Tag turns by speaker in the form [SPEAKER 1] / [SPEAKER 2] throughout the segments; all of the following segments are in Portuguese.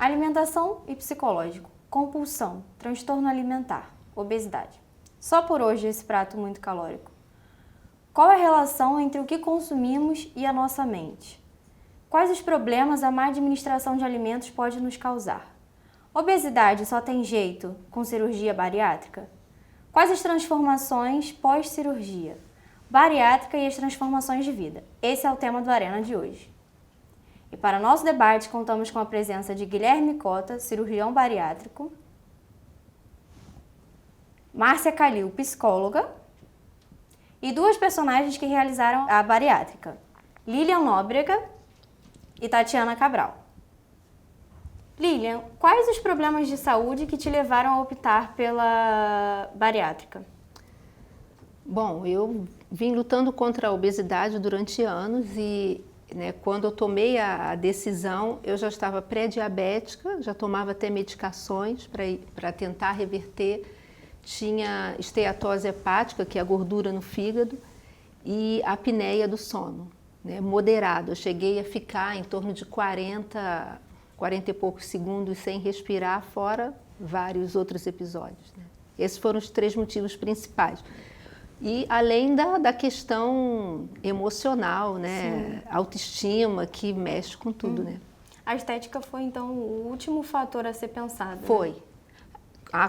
[SPEAKER 1] Alimentação e psicológico, compulsão, transtorno alimentar, obesidade. Só por hoje esse prato muito calórico. Qual é a relação entre o que consumimos e a nossa mente? Quais os problemas a má administração de alimentos pode nos causar? Obesidade só tem jeito com cirurgia bariátrica? Quais as transformações pós-cirurgia? Bariátrica e as transformações de vida. Esse é o tema do Arena de hoje. E para nosso debate, contamos com a presença de Guilherme Cota, cirurgião bariátrico, Márcia Calil, psicóloga, e duas personagens que realizaram a bariátrica, Lilian Nóbrega e Tatiana Cabral. Lilian, quais os problemas de saúde que te levaram a optar pela bariátrica?
[SPEAKER 2] Bom, eu vim lutando contra a obesidade durante anos e quando eu tomei a decisão, eu já estava pré-diabética, já tomava até medicações para tentar reverter. Tinha esteatose hepática, que é a gordura no fígado, e apneia do sono, moderado. Eu cheguei a ficar em torno de 40 e poucos segundos sem respirar, fora vários outros episódios. Esses foram os 3 motivos principais. E além da questão emocional, autoestima, que mexe com tudo.
[SPEAKER 1] A estética foi, então, o último fator a ser pensado?
[SPEAKER 2] Foi.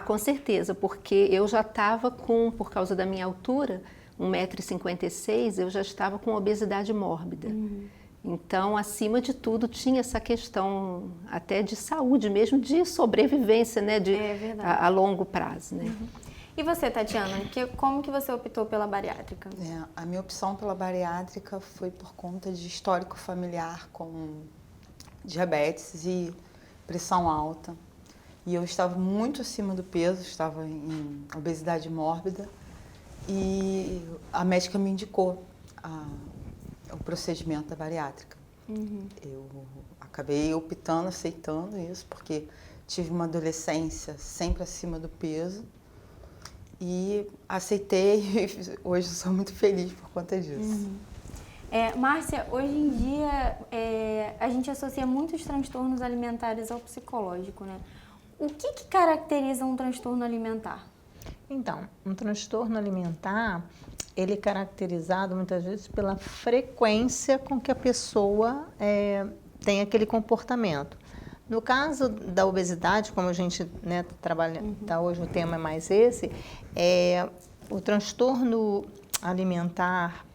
[SPEAKER 2] Com certeza, porque eu já estava por causa da minha altura, 1,56 m, eu já estava com obesidade mórbida. Então, acima de tudo, tinha essa questão até de saúde mesmo, de sobrevivência, a longo prazo.
[SPEAKER 1] E você, Tatiana, como que você optou pela bariátrica?
[SPEAKER 3] A minha opção pela bariátrica foi por conta de histórico familiar com diabetes e pressão alta. E eu estava muito acima do peso, estava em obesidade mórbida. E a médica me indicou o procedimento da bariátrica. Eu acabei optando, aceitando isso, porque tive uma adolescência sempre acima do peso. E aceitei e hoje sou muito feliz por conta disso.
[SPEAKER 1] Márcia, hoje em dia a gente associa muitos transtornos alimentares ao psicológico, O que caracteriza um transtorno alimentar?
[SPEAKER 4] Então, um transtorno alimentar, ele é caracterizado muitas vezes pela frequência com que a pessoa tem aquele comportamento. No caso da obesidade, como a gente trabalha, hoje o tema é mais esse, o transtorno alimentar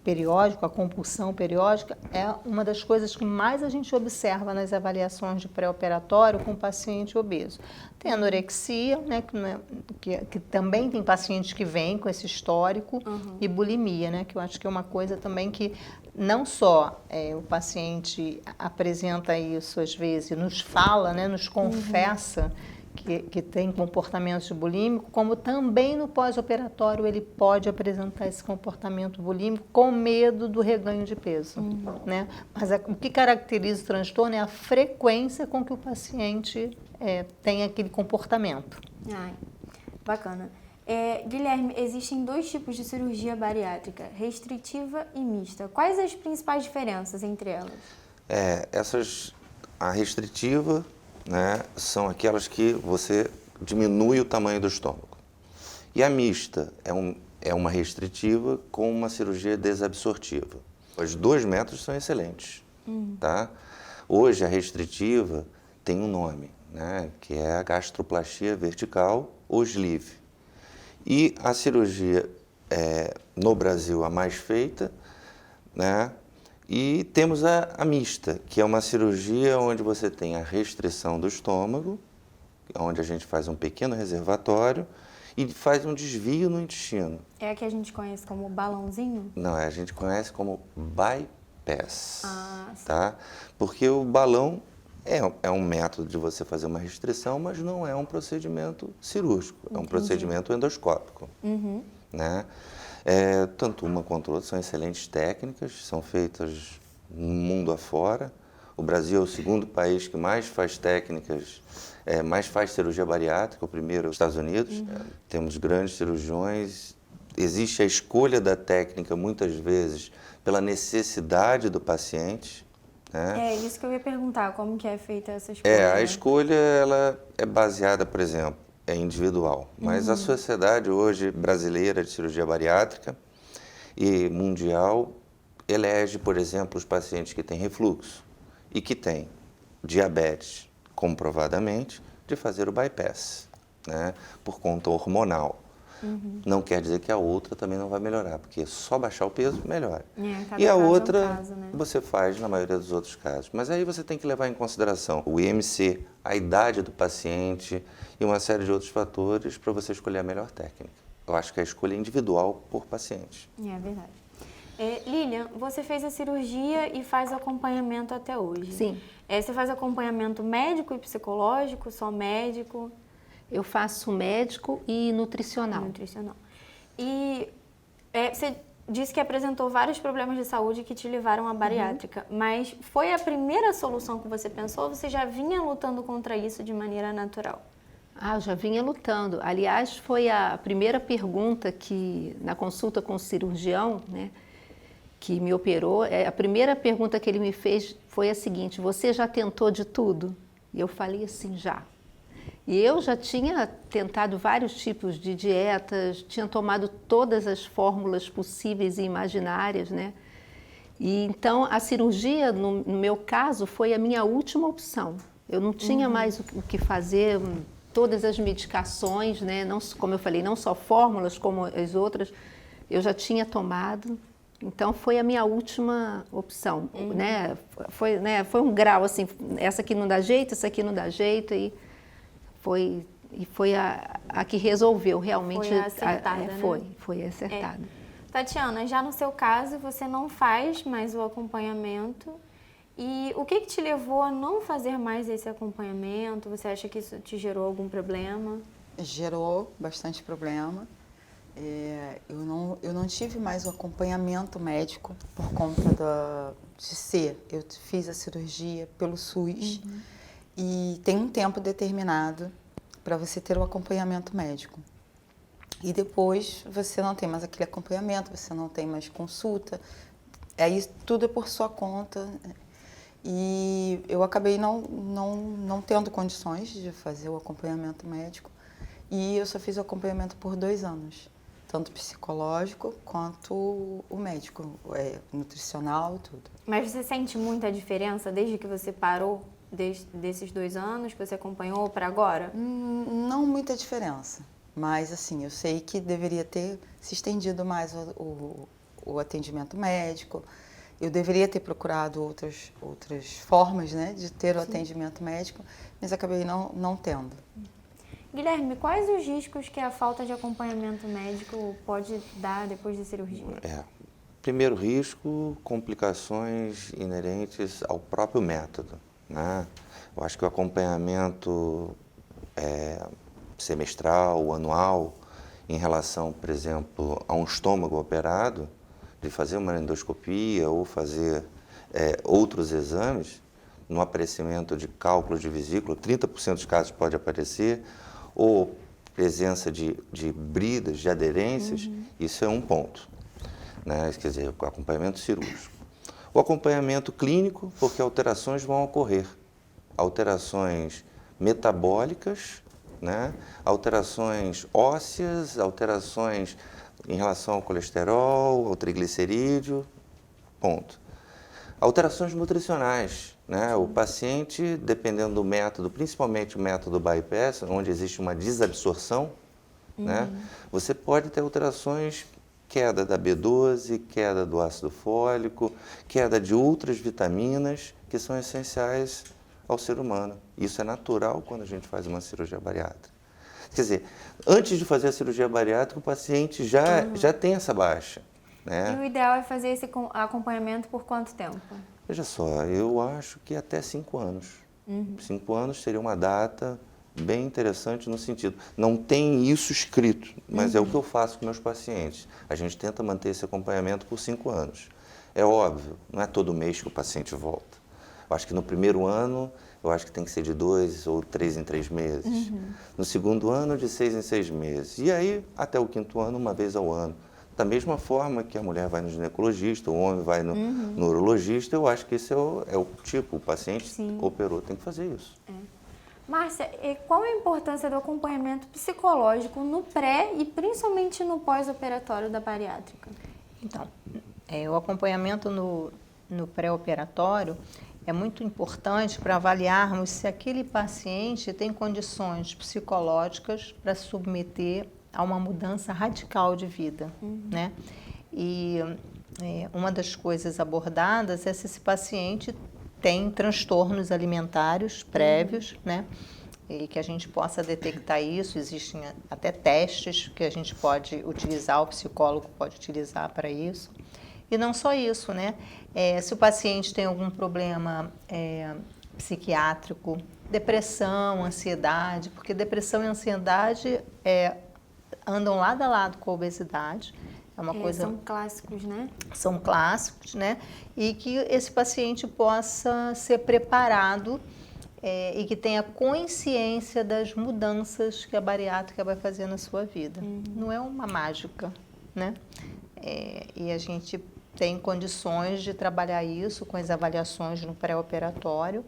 [SPEAKER 4] periódico, a compulsão periódica, é uma das coisas que mais a gente observa nas avaliações de pré-operatório com paciente obeso. Tem anorexia, que também tem pacientes que vêm com esse histórico, e bulimia, que eu acho que é uma coisa também que não só o paciente apresenta isso às vezes, nos fala, nos confessa que tem comportamentos bulímicos, como também no pós-operatório ele pode apresentar esse comportamento bulímico com medo do reganho de peso. Mas o que caracteriza o transtorno é a frequência com que o paciente tem aquele comportamento.
[SPEAKER 1] Bacana. Guilherme, existem 2 tipos de cirurgia bariátrica, restritiva e mista. Quais as principais diferenças entre elas?
[SPEAKER 5] A restritiva, são aquelas que você diminui o tamanho do estômago. E a mista é uma restritiva com uma cirurgia desabsortiva. Os 2 métodos são excelentes. Tá? Hoje a restritiva tem um nome, que é a gastroplastia vertical ou sleeve. E a cirurgia no Brasil a mais feita, e temos a mista, que é uma cirurgia onde você tem a restrição do estômago, onde a gente faz um pequeno reservatório e faz um desvio no intestino.
[SPEAKER 1] É a que a gente conhece como balãozinho?
[SPEAKER 5] Não, a gente conhece como bypass, tá? Porque o balão é um método de você fazer uma restrição, mas não é um procedimento cirúrgico, é um procedimento endoscópico. Tanto uma quanto outra são excelentes técnicas, são feitas no mundo afora. O Brasil é o 2º país que mais faz técnicas, mais faz cirurgia bariátrica, o primeiro é os Estados Unidos. Temos grandes cirurgiões, existe a escolha da técnica muitas vezes pela necessidade do paciente, né?
[SPEAKER 1] É isso que eu ia perguntar, como que é feita essa escolha?
[SPEAKER 5] A escolha ela é baseada, por exemplo, é individual, mas a sociedade hoje brasileira de cirurgia bariátrica e mundial elege, por exemplo, os pacientes que têm refluxo e que têm diabetes comprovadamente de fazer o bypass, né, por conta hormonal. Não quer dizer que a outra também não vai melhorar, porque só baixar o peso melhora.
[SPEAKER 1] Cada
[SPEAKER 5] E a
[SPEAKER 1] caso é um
[SPEAKER 5] outra
[SPEAKER 1] caso, né?
[SPEAKER 5] você faz na maioria dos outros casos. Mas aí você tem que levar em consideração o IMC, a idade do paciente e uma série de outros fatores para você escolher a melhor técnica. Eu acho que a escolha é individual por paciente.
[SPEAKER 1] É verdade. Lilian, você fez a cirurgia e faz o acompanhamento até hoje.
[SPEAKER 2] Sim.
[SPEAKER 1] Você faz acompanhamento médico e psicológico, só médico?
[SPEAKER 2] Eu faço médico e nutricional.
[SPEAKER 1] Nutricional. E você disse que apresentou vários problemas de saúde que te levaram à bariátrica, mas foi a primeira solução que você pensou ou você já vinha lutando contra isso de maneira natural?
[SPEAKER 2] Eu já vinha lutando. Aliás, foi a primeira pergunta que, na consulta com o cirurgião, né, que me operou, a primeira pergunta que ele me fez foi a seguinte: você já tentou de tudo? E eu falei assim, já. E eu já tinha tentado vários tipos de dietas, tinha tomado todas as fórmulas possíveis e imaginárias, né? E então a cirurgia, no meu caso, foi a minha última opção. Eu não tinha mais o que fazer, todas as medicações, né? Não, como eu falei, não só fórmulas como as outras, eu já tinha tomado. Então foi a minha última opção, né? Foi um grau assim, essa aqui não dá jeito, essa aqui não dá jeito foi a que resolveu realmente.
[SPEAKER 1] Foi a acertada, né?
[SPEAKER 2] Foi acertada.
[SPEAKER 1] Tatiana, já no seu caso, você não faz mais o acompanhamento. E o que te levou a não fazer mais esse acompanhamento? Você acha que isso te gerou algum problema?
[SPEAKER 3] Gerou bastante problema. Eu não tive mais o acompanhamento médico por conta de ser. Eu fiz a cirurgia pelo SUS e tem um tempo determinado para você ter o acompanhamento médico. E depois você não tem mais aquele acompanhamento, você não tem mais consulta, aí tudo é por sua conta. E eu acabei não tendo condições de fazer o acompanhamento médico e eu só fiz o acompanhamento por 2 anos. Tanto psicológico quanto o médico, nutricional, tudo.
[SPEAKER 1] Mas você sente muita diferença desde que você parou, desses 2 anos que você acompanhou para agora?
[SPEAKER 3] Não muita diferença, mas assim, eu sei que deveria ter se estendido mais o atendimento médico. Eu deveria ter procurado outras formas, né, de ter o atendimento médico, mas acabei não tendo.
[SPEAKER 1] Guilherme, quais os riscos que a falta de acompanhamento médico pode dar depois da cirurgia?
[SPEAKER 5] Primeiro risco, complicações inerentes ao próprio método, né? Eu acho que o acompanhamento semestral, anual, em relação, por exemplo, a um estômago operado, de fazer uma endoscopia ou fazer outros exames, no aparecimento de cálculos de vesícula, 30% dos casos pode aparecer, ou presença de bridas, de aderências, isso é um ponto, né? Quer dizer, o acompanhamento cirúrgico. O acompanhamento clínico, porque alterações vão ocorrer, alterações metabólicas, né? Alterações ósseas, alterações em relação ao colesterol, ao triglicerídeo, ponto. Alterações nutricionais, né? O paciente, dependendo do método, principalmente o método bypass, onde existe uma desabsorção, né? Você pode ter alterações, queda da B12, queda do ácido fólico, queda de outras vitaminas que são essenciais ao ser humano. Isso é natural quando a gente faz uma cirurgia bariátrica. Quer dizer, antes de fazer a cirurgia bariátrica, o paciente já tem essa baixa, né?
[SPEAKER 1] E o ideal é fazer esse acompanhamento por quanto tempo?
[SPEAKER 5] Veja só, eu acho que até 5 anos. 5 anos seria uma data bem interessante no sentido, não tem isso escrito, mas é o que eu faço com meus pacientes. A gente tenta manter esse acompanhamento por 5 anos. É óbvio, não é todo mês que o paciente volta. Eu acho que no primeiro ano, eu acho que tem que ser de 2 ou 3 em 3 meses. No segundo ano, de 6 em 6 meses. E aí, até o 5º ano, uma vez ao ano. Da mesma forma que a mulher vai no ginecologista, o homem vai no urologista, eu acho que esse é o tipo, o paciente
[SPEAKER 1] Sim.
[SPEAKER 5] operou, tem que fazer isso.
[SPEAKER 1] Márcia, e qual a importância do acompanhamento psicológico no pré e principalmente no pós-operatório da bariátrica?
[SPEAKER 4] Então, o acompanhamento no pré-operatório é muito importante para avaliarmos se aquele paciente tem condições psicológicas para se submeter a uma mudança radical de vida, né? E uma das coisas abordadas é se esse paciente tem transtornos alimentares prévios, né? E que a gente possa detectar isso. Existem até testes que a gente pode utilizar, o psicólogo pode utilizar para isso. E não só isso, né? Se o paciente tem algum problema psiquiátrico, depressão, ansiedade, porque depressão e ansiedade andam lado a lado com a obesidade. É uma coisa...
[SPEAKER 1] São clássicos, né?
[SPEAKER 4] São clássicos, né? E que esse paciente possa ser preparado e que tenha consciência das mudanças que a bariátrica vai fazer na sua vida. Não é uma mágica, né? E a gente tem condições de trabalhar isso com as avaliações no pré-operatório,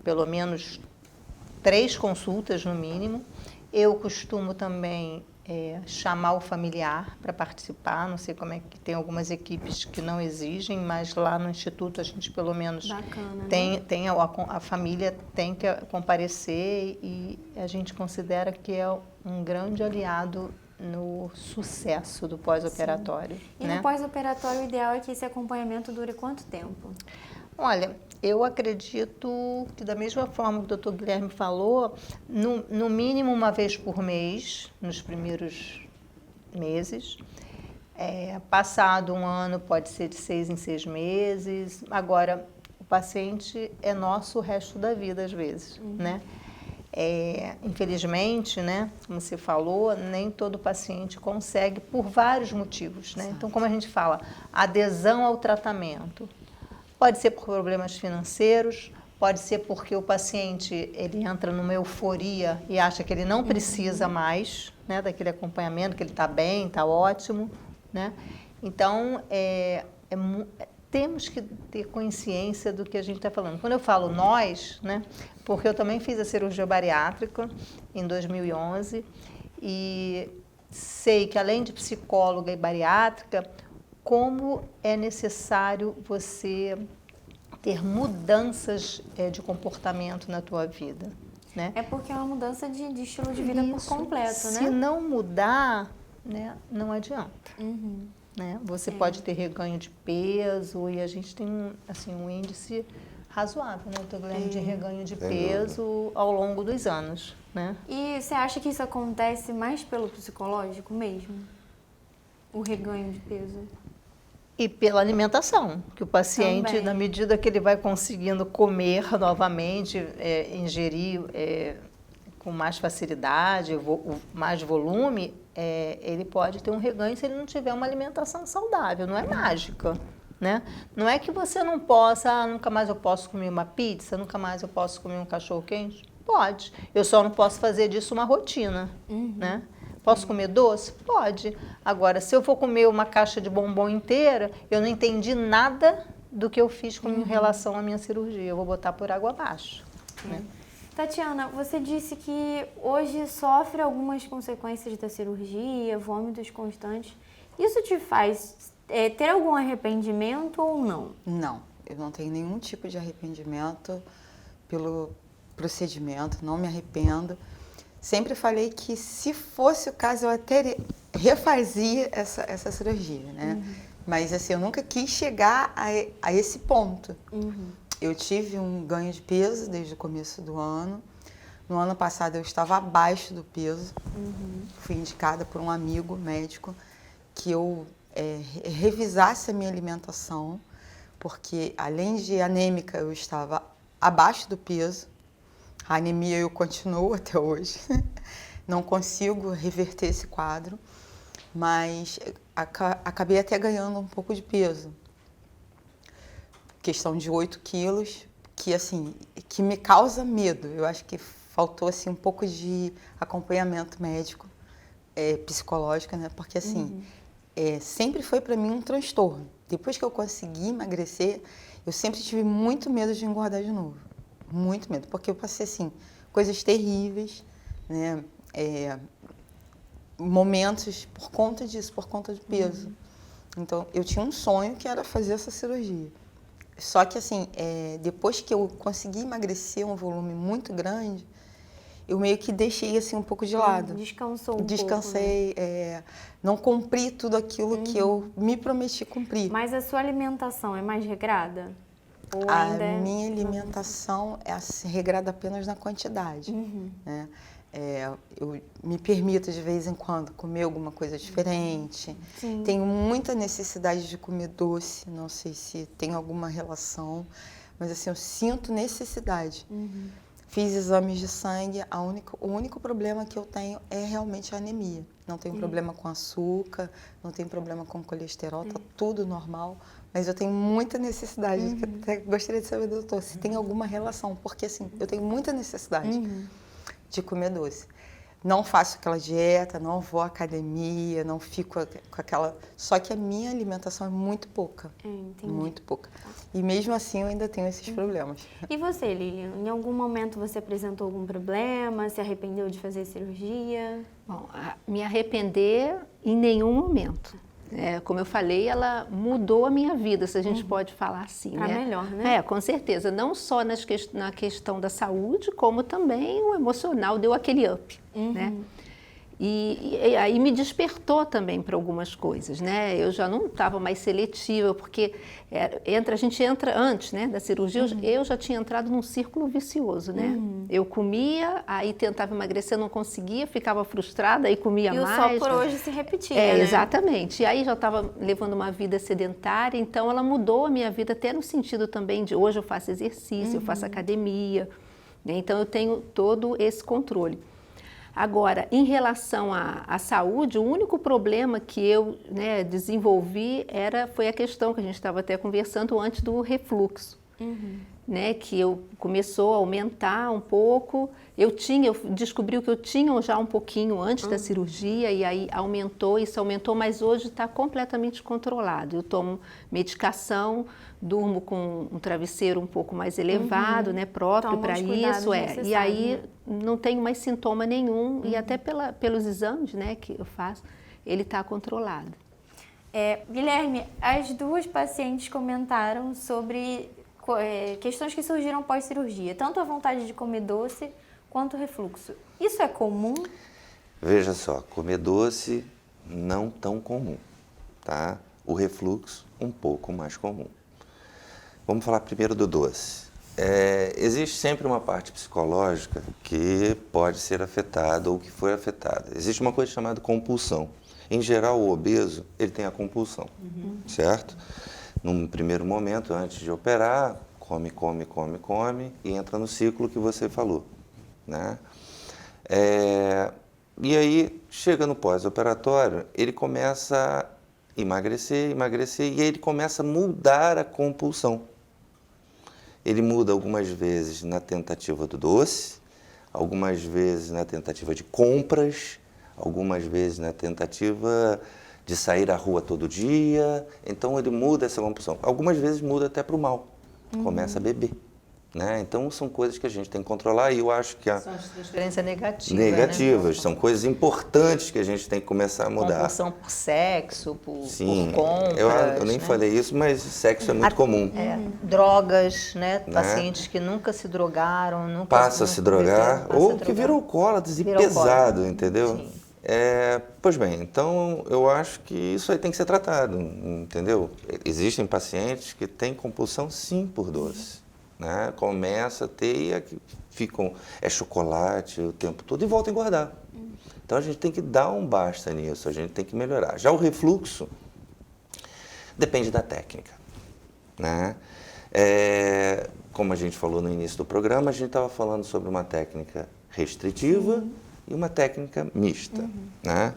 [SPEAKER 4] pelo menos 3 consultas no mínimo. Eu costumo também chamar o familiar para participar, não sei como é que tem algumas equipes que não exigem, mas lá no Instituto a gente pelo menos
[SPEAKER 1] Bacana,
[SPEAKER 4] tem a família tem que comparecer e a gente considera que é um grande aliado no sucesso do pós-operatório.
[SPEAKER 1] E
[SPEAKER 4] né?
[SPEAKER 1] no pós-operatório, o ideal é que esse acompanhamento dure quanto tempo?
[SPEAKER 4] Olha, eu acredito que da mesma forma que o Dr. Guilherme falou, no mínimo uma vez por mês, nos primeiros meses. Passado um ano, pode ser de 6 em 6 meses. Agora, o paciente é nosso o resto da vida, às vezes, né? Infelizmente, né, como você falou, nem todo paciente consegue por vários motivos, né? Então, como a gente fala, adesão ao tratamento. Pode ser por problemas financeiros, pode ser porque o paciente ele entra numa euforia e acha que ele não precisa mais, né, daquele acompanhamento, que ele está bem, está ótimo, né? Então, temos que ter consciência do que a gente está falando. Quando eu falo nós, né, porque eu também fiz a cirurgia bariátrica em 2011 e sei que além de psicóloga e bariátrica, como é necessário você ter mudanças de comportamento na tua vida, né?
[SPEAKER 1] É porque é uma mudança de estilo de vida por completo,
[SPEAKER 4] Se
[SPEAKER 1] né?
[SPEAKER 4] não mudar, né, não adianta. Né? Você pode ter reganho de peso e a gente tem um índice razoável, né, Dr. Guilherme, de reganho de peso ao longo dos anos, né?
[SPEAKER 1] E você acha que isso acontece mais pelo psicológico mesmo? O reganho de peso?
[SPEAKER 4] E pela alimentação, que o paciente,
[SPEAKER 1] Também.
[SPEAKER 4] na medida que ele vai conseguindo comer novamente, ingerir com mais facilidade, mais volume, ele pode ter um reganho se ele não tiver uma alimentação saudável, não é mágica, né? Não é que você não possa, nunca mais eu posso comer uma pizza, nunca mais eu posso comer um cachorro-quente. Pode, eu só não posso fazer disso uma rotina, né? Posso comer doce? Pode. Agora, se eu for comer uma caixa de bombom inteira, eu não entendi nada do que eu fiz com relação à minha cirurgia. Eu vou botar por água abaixo. Né?
[SPEAKER 1] Tatiana, você disse que hoje sofre algumas consequências da cirurgia, vômitos constantes. Isso te faz ter algum arrependimento ou não?
[SPEAKER 3] Não, eu não tenho nenhum tipo de arrependimento pelo procedimento, não me arrependo. Sempre falei que, se fosse o caso, eu até refazia essa cirurgia, né? Mas, assim, eu nunca quis chegar a esse ponto. Eu tive um ganho de peso desde o começo do ano. No ano passado, eu estava abaixo do peso. Fui indicada por um amigo médico que eu revisasse a minha alimentação, porque, além de anêmica, eu estava abaixo do peso. A anemia eu continuo até hoje, não consigo reverter esse quadro, mas acabei até ganhando um pouco de peso. Questão de 8 quilos, que assim, que me causa medo. Eu acho que faltou assim, um pouco de acompanhamento médico, psicológico, né? Porque assim, sempre foi para mim um transtorno. Depois que eu consegui emagrecer, eu sempre tive muito medo de engordar de novo. Muito medo, porque eu passei, assim, coisas terríveis, né? Momentos por conta disso, por conta do peso. Então, eu tinha um sonho que era fazer essa cirurgia. Só que, assim, depois que eu consegui emagrecer um volume muito grande, eu meio que deixei, assim, um pouco de lado.
[SPEAKER 1] Descansou um pouco, né?
[SPEAKER 3] Descansei, não cumpri tudo aquilo que eu me prometi cumprir.
[SPEAKER 1] Mas a sua alimentação é mais regrada? Ou
[SPEAKER 3] A
[SPEAKER 1] ainda é...
[SPEAKER 3] minha alimentação é assim, regrada apenas na quantidade, né? Eu me permito, de vez em quando, comer alguma coisa diferente.
[SPEAKER 1] Sim.
[SPEAKER 3] Tenho muita necessidade de comer doce, não sei se tem alguma relação, mas assim, eu sinto necessidade. Fiz exames de sangue, o único problema que eu tenho é realmente a anemia. Não tenho problema com açúcar, não tenho problema com colesterol, tá tudo normal. Mas eu tenho muita necessidade, que eu até gostaria de saber, doutor, se tem alguma relação, porque assim, eu tenho muita necessidade de comer doce. Não faço aquela dieta, não vou à academia, não fico com aquela... Só que a minha alimentação é muito pouca,
[SPEAKER 1] Entendi.
[SPEAKER 3] muito pouca. E mesmo assim eu ainda tenho esses problemas.
[SPEAKER 1] E você, Lilian? Em algum momento você apresentou algum problema? Se arrependeu de fazer cirurgia?
[SPEAKER 2] Bom, me arrepender em nenhum momento. Como eu falei, ela mudou a minha vida, se a gente pode falar assim.
[SPEAKER 1] Pra
[SPEAKER 2] né?
[SPEAKER 1] melhor, né?
[SPEAKER 2] Com certeza. Não só na questão da saúde, como também o emocional deu aquele up. Né? E aí me despertou também para algumas coisas, né? Eu já não estava mais seletiva, porque a gente entra antes, né, da cirurgia, eu já tinha entrado num círculo vicioso, né? Eu comia, aí tentava emagrecer, não conseguia, ficava frustrada, aí comia
[SPEAKER 1] E o
[SPEAKER 2] mais.
[SPEAKER 1] só por hoje se repetia, né?
[SPEAKER 2] Exatamente. E aí já estava levando uma vida sedentária, então ela mudou a minha vida até no sentido também de hoje eu faço exercício, eu faço academia, né? Então eu tenho todo esse controle. Agora, em relação à saúde, o único problema que eu desenvolvi foi a questão que a gente estava até conversando antes do refluxo, né, que começou a aumentar um pouco. Eu descobri que eu tinha já um pouquinho antes da cirurgia e aí isso aumentou, mas hoje está completamente controlado. Eu tomo medicação, durmo com um travesseiro um pouco mais elevado, né, próprio para isso. E aí não tenho mais sintoma nenhum e até pelos exames, né, que eu faço, ele está controlado.
[SPEAKER 1] Guilherme, as duas pacientes comentaram sobre questões que surgiram pós-cirurgia, tanto a vontade de comer doce quanto o refluxo. Isso é comum?
[SPEAKER 5] Veja só, comer doce não tão comum, tá? O refluxo um pouco mais comum. Vamos falar primeiro do doce. Existe sempre uma parte psicológica que pode ser afetada ou que foi afetada. Existe uma coisa chamada compulsão. Em geral, o obeso, ele tem a compulsão, certo? Num primeiro momento, antes de operar, come e entra no ciclo que você falou, né? E aí, chega no pós-operatório, ele começa a emagrecer e aí ele começa a mudar a compulsão. Ele muda algumas vezes na tentativa do doce, algumas vezes na tentativa de compras, algumas vezes na tentativa de sair à rua todo dia. Então ele muda essa compulsão. Algumas vezes muda até para o mal, começa a beber. Né? Então são coisas que a gente tem que controlar e eu acho que
[SPEAKER 4] São as transferências negativas.
[SPEAKER 5] Negativas,
[SPEAKER 4] né?
[SPEAKER 5] são coisas importantes que a gente tem que começar a mudar.
[SPEAKER 4] Compulsão por sexo, por compras.
[SPEAKER 5] Eu nem falei isso, mas sexo é muito comum.
[SPEAKER 4] Drogas, né? Pacientes que nunca se drogaram, nunca
[SPEAKER 5] passa a se drogar, ou que viram alcoólatras e pesado, entendeu?
[SPEAKER 4] Sim.
[SPEAKER 5] Pois bem, então eu acho que isso aí tem que ser tratado, entendeu? Existem pacientes que têm compulsão sim por doce. Né? Começa a ter e ficam, chocolate o tempo todo e volta a engordar. Então a gente tem que dar um basta nisso, a gente tem que melhorar. Já o refluxo depende da técnica. Né? Como a gente falou no início do programa, a gente estava falando sobre uma técnica restritiva e uma técnica mista. Né?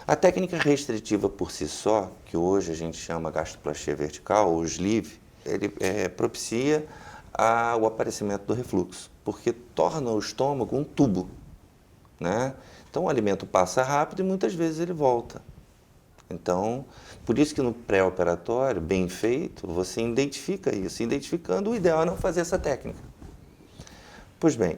[SPEAKER 5] A técnica restritiva por si só, que hoje a gente chama gastroplastia vertical ou sleeve, ele propicia o aparecimento do refluxo, porque torna o estômago um tubo, né? Então o alimento passa rápido e muitas vezes ele volta. Então, por isso que no pré-operatório, bem feito, você identifica isso. Identificando, o ideal é não fazer essa técnica. Pois bem,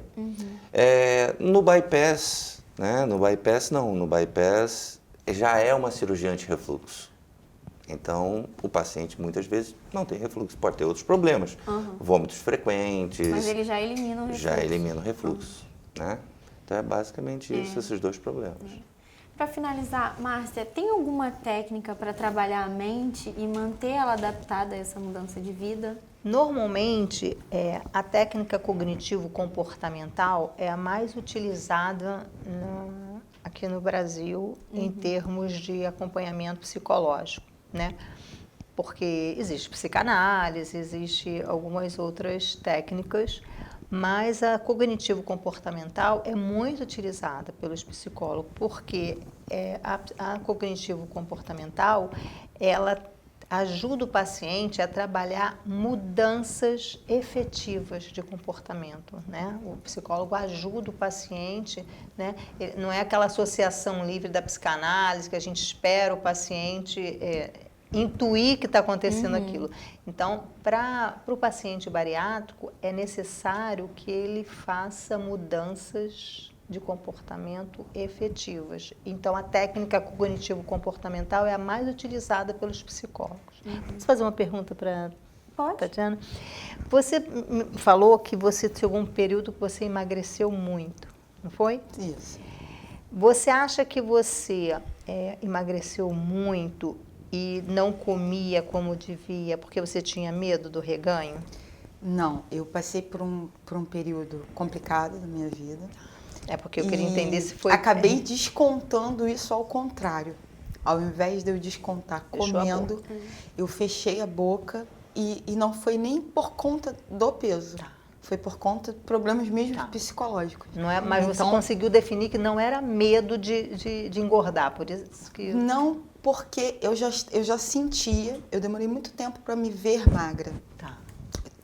[SPEAKER 5] no bypass, né? No bypass já é uma cirurgia anti-refluxo. Então, o paciente muitas vezes não tem refluxo, pode ter outros problemas, vômitos frequentes.
[SPEAKER 1] Mas ele já elimina o refluxo.
[SPEAKER 5] Já elimina o refluxo, né? Então é basicamente isso, esses dois problemas.
[SPEAKER 1] Para finalizar, Márcia, tem alguma técnica para trabalhar a mente e manter ela adaptada a essa mudança de vida?
[SPEAKER 4] Normalmente, a técnica cognitivo-comportamental é a mais utilizada aqui no Brasil em termos de acompanhamento psicológico, né? Porque existe psicanálise, existe algumas outras técnicas, mas a cognitivo-comportamental é muito utilizada pelos psicólogos, porque a cognitivo-comportamental, ela ajuda o paciente a trabalhar mudanças efetivas de comportamento, né? O psicólogo ajuda o paciente, né? Não é aquela associação livre da psicanálise que a gente espera o paciente intuir que está acontecendo aquilo. Então, para o paciente bariátrico, é necessário que ele faça mudanças de comportamento efetivas. Então, a técnica cognitivo-comportamental é a mais utilizada pelos psicólogos. Posso fazer uma pergunta para a Tatiana? Você falou que você chegou um período que você emagreceu muito, não foi?
[SPEAKER 3] Isso.
[SPEAKER 4] Você acha que você emagreceu muito e não comia como devia porque você tinha medo do reganho?
[SPEAKER 3] Não, eu passei por um período complicado da minha vida.
[SPEAKER 4] Porque eu queria entender se foi...
[SPEAKER 3] Acabei descontando isso ao contrário. Ao invés de eu descontar comendo, eu fechei a boca e não foi nem por conta do peso. Foi por conta de problemas mesmo psicológicos.
[SPEAKER 4] Não é, mas você conseguiu definir que não era medo de engordar, por isso que...
[SPEAKER 3] Não, porque eu já sentia, eu demorei muito tempo para me ver magra.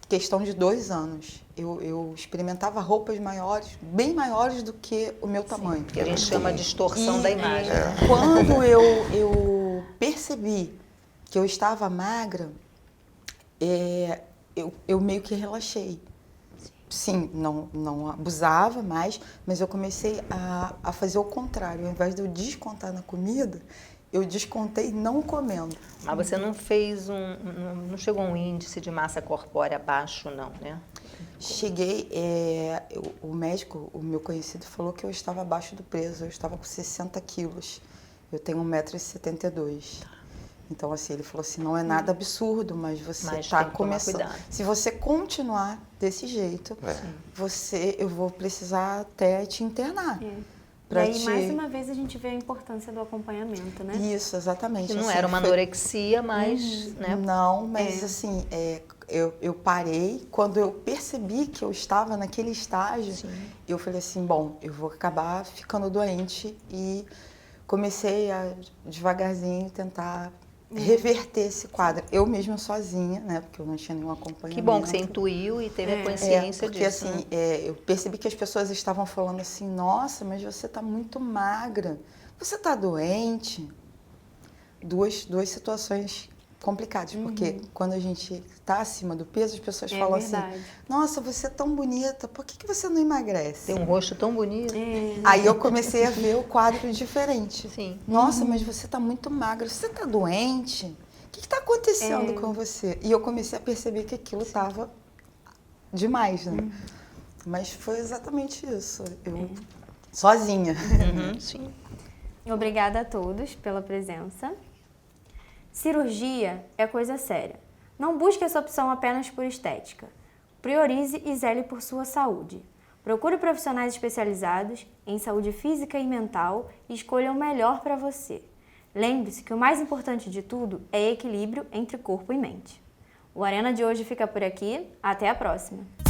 [SPEAKER 3] Questão de 2 anos. Eu experimentava roupas maiores, bem maiores do que o meu tamanho.
[SPEAKER 4] Que a gente chama de distorção da imagem.
[SPEAKER 3] Quando eu percebi que eu estava magra, eu meio que relaxei. Sim, não abusava mais, mas eu comecei a fazer o contrário. Ao invés de eu descontar na comida, eu descontei não comendo.
[SPEAKER 4] Mas você não fez não chegou a um índice de massa corpórea baixo, não, né?
[SPEAKER 3] Cheguei, o médico, o meu conhecido, falou que eu estava abaixo do peso, eu estava com 60 quilos. Eu tenho 1,72 m. Então, assim, ele falou assim, não é nada absurdo, mas você está começando. Se você continuar desse jeito, eu vou precisar até te internar.
[SPEAKER 1] E aí, mais uma vez, a gente vê a importância do acompanhamento, né?
[SPEAKER 3] Isso, exatamente.
[SPEAKER 4] Que não
[SPEAKER 3] assim,
[SPEAKER 4] era uma anorexia, mas... né?
[SPEAKER 3] Não, mas assim, eu parei. Quando eu percebi que eu estava naquele estágio, eu falei assim, bom, eu vou acabar ficando doente. E comecei a, devagarzinho, tentar reverter esse quadro. Eu mesma sozinha, né? Porque eu não tinha nenhum acompanhamento.
[SPEAKER 4] Que bom que você intuiu e teve a consciência
[SPEAKER 3] porque,
[SPEAKER 4] disso.
[SPEAKER 3] Assim, eu percebi que as pessoas estavam falando assim, nossa, mas você está muito magra. Você está doente? Duas situações complicadas, porque quando a gente está acima do peso, as pessoas falam assim, nossa, você é tão bonita, por que você não emagrece?
[SPEAKER 4] Tem um rosto tão bonito.
[SPEAKER 3] Aí eu comecei a ver o quadro diferente.
[SPEAKER 4] Sim.
[SPEAKER 3] Nossa, mas você está muito magra, você está doente? O que está acontecendo com você? E eu comecei a perceber que aquilo estava demais, né? Mas foi exatamente isso, eu sozinha.
[SPEAKER 4] Sim.
[SPEAKER 1] Obrigada a todos pela presença. Cirurgia é coisa séria. Não busque essa opção apenas por estética. Priorize e zele por sua saúde. Procure profissionais especializados em saúde física e mental e escolha o melhor para você. Lembre-se que o mais importante de tudo é equilíbrio entre corpo e mente. O Arena de hoje fica por aqui. Até a próxima!